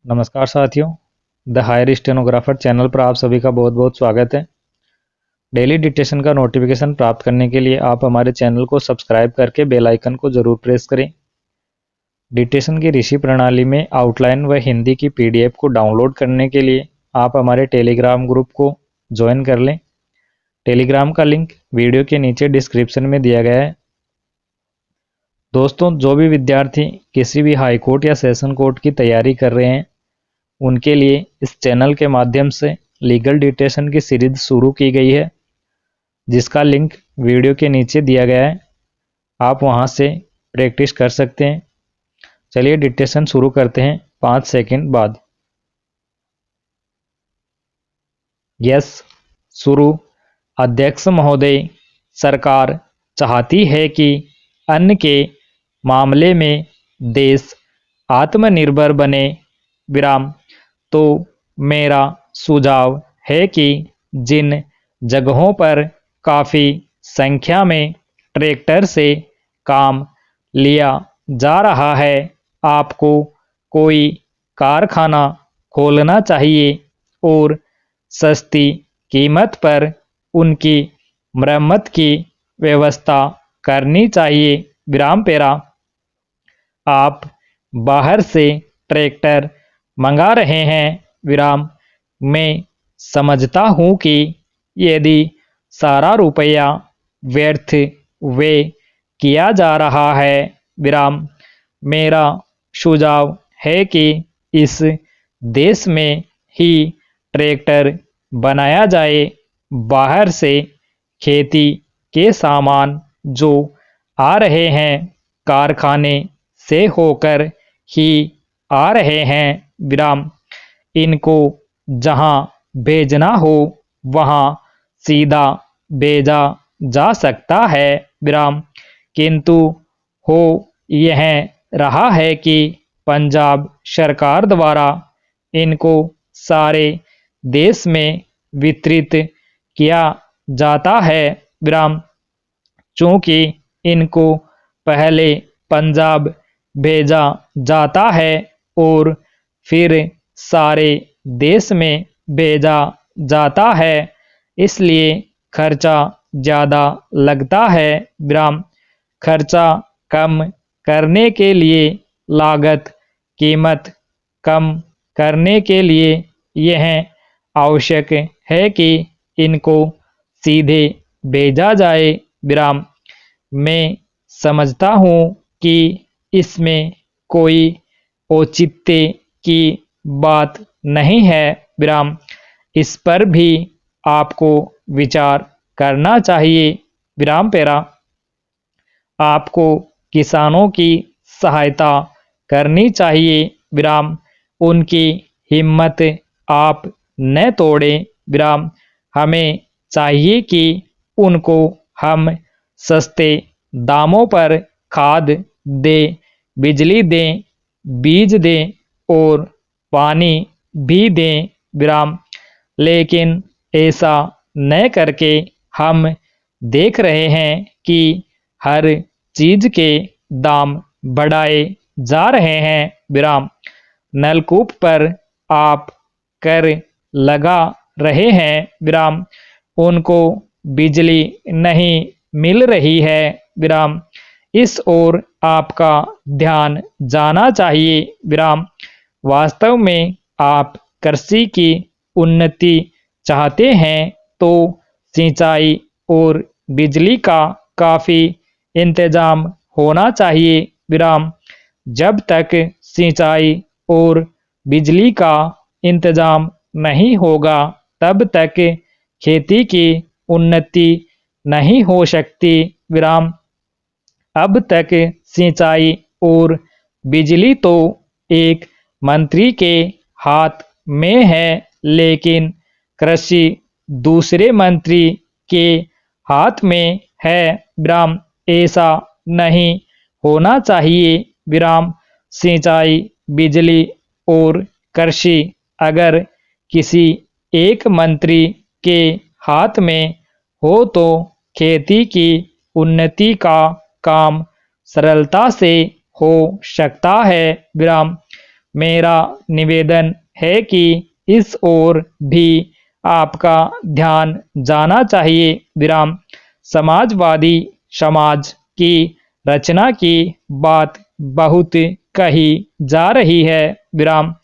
नमस्कार साथियों, the higher stenographer channel पर आप सभी का बहुत बहुत स्वागत है। डेली डिक्टेशन का नोटिफिकेशन प्राप्त करने के लिए आप हमारे चैनल को सब्सक्राइब करके बेल आइकन को जरूर प्रेस करें। डिक्टेशन की ऋषि प्रणाली में आउटलाइन व हिंदी की पीडीएफ को डाउनलोड करने के लिए आप हमारे टेलीग्राम ग्रुप को ज्वाइन कर लें। टेलीग्राम का लिंक वीडियो के नीचे डिस्क्रिप्शन में दिया गया है। दोस्तों, जो भी विद्यार्थी किसी भी हाई कोर्ट या सेशन कोर्ट की तैयारी कर रहे हैं उनके लिए इस चैनल के माध्यम से लीगल डिक्टेशन की सीरीज शुरू की गई है, जिसका लिंक वीडियो के नीचे दिया गया है। आप वहां से प्रैक्टिस कर सकते हैं। चलिए डिक्टेशन शुरू करते हैं 5 सेकंड बाद। यस, शुरू। अध्यक्ष महोदय, सरकार चाहती है कि अन्न के मामले में देश आत्मनिर्भर बने। विराम। तो मेरा सुझाव है कि जिन जगहों पर काफ़ी संख्या में ट्रैक्टर से काम लिया जा रहा है, आपको कोई कारखाना खोलना चाहिए और सस्ती कीमत पर उनकी मरम्मत की व्यवस्था करनी चाहिए। विराम पेरा। आप बाहर से ट्रैक्टर मंगा रहे हैं। विराम। मैं समझता हूं कि यदि सारा रुपया व्यर्थ व्यय किया जा रहा है। विराम। मेरा सुझाव है कि इस देश में ही ट्रैक्टर बनाया जाए। बाहर से खेती के सामान जो आ रहे हैं कारखाने से होकर ही आ रहे हैं। विराम। इनको जहां भेजना हो वहां सीधा भेजा जा सकता है। विराम। किंतु हो यह रहा है कि पंजाब सरकार द्वारा इनको सारे देश में वितरित किया जाता है। विराम। चूंकि इनको पहले पंजाब भेजा जाता है और फिर सारे देश में भेजा जाता है, इसलिए खर्चा ज़्यादा लगता है। विराम। खर्चा कम करने के लिए लागत कीमत कम करने के लिए यह आवश्यक है कि इनको सीधे भेजा जाए। विराम। मैं समझता हूँ कि इसमें कोई औचित्य की बात नहीं है। विराम। इस पर भी आपको विचार करना चाहिए। विराम पेरा। आपको किसानों की सहायता करनी चाहिए। विराम। उनकी हिम्मत आप न तोड़ें। विराम। हमें चाहिए कि उनको हम सस्ते दामों पर खाद दें, बिजली दें, बीज दें और पानी भी दें। विराम। लेकिन ऐसा न करके हम देख रहे हैं कि हर चीज के दाम बढ़ाए जा रहे हैं। विराम। नलकूप पर आप कर लगा रहे हैं। विराम। उनको बिजली नहीं मिल रही है। विराम। इस ओर आपका ध्यान जाना चाहिए। विराम। वास्तव में आप कृषि की उन्नति चाहते हैं तो सिंचाई और बिजली का काफ़ी इंतजाम होना चाहिए। विराम। जब तक सिंचाई और बिजली का इंतजाम नहीं होगा तब तक खेती की उन्नति नहीं हो सकती। विराम। अब तक सिंचाई और बिजली तो एक मंत्री के हाथ में है, लेकिन कृषि दूसरे मंत्री के हाथ में है। विराम। ऐसा नहीं होना चाहिए। विराम। सिंचाई, बिजली और कृषि अगर किसी एक मंत्री के हाथ में हो तो खेती की उन्नति का काम सरलता से हो सकता है। विराम। मेरा निवेदन है कि इस ओर भी आपका ध्यान जाना चाहिए। विराम। समाजवादी समाज की रचना की बात बहुत कही जा रही है। विराम।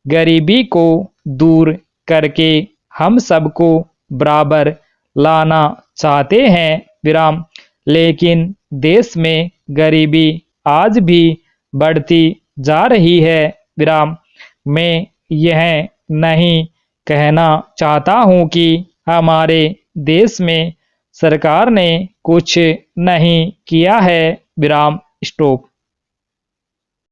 गरीबी को दूर करके हम सबको बराबर लाना चाहते हैं। विराम। लेकिन देश में गरीबी आज भी बढ़ती जा रही है। विराम। मैं यह नहीं कहना चाहता हूं कि हमारे देश में सरकार ने कुछ नहीं किया है। विराम। स्टॉप।